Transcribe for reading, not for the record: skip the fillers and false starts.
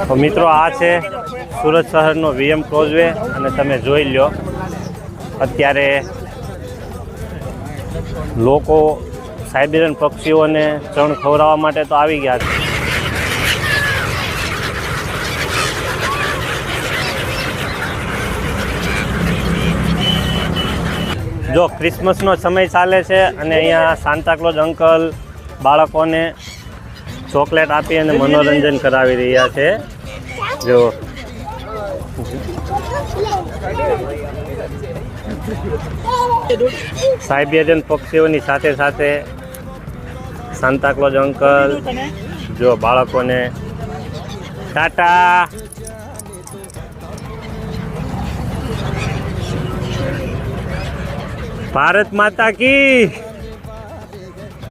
તો મિત્રો આ છે સુરત શહેરનો VM ક્રોઝવે અને તમે જોઈ લો અત્યારે લોકો સાઇબેરિયન પક્ષીઓને ચણ ખવડાવવા માટે તો આવી ગયા છે. જો ક્રિસમસનો સમય ચાલે છે અને અહીંયા સાન્તાક્લોઝ અંકલ બાળકોને ચોકલેટ આપી અને મનોરંજન કરાવી રહ્યા છે. જો સાઇબેરિયન પક્ષીઓની સાથે સાથે સાન્તાક્લોઝ અંકલ જો બાળકોને ટાટા. ભારત માતા કી.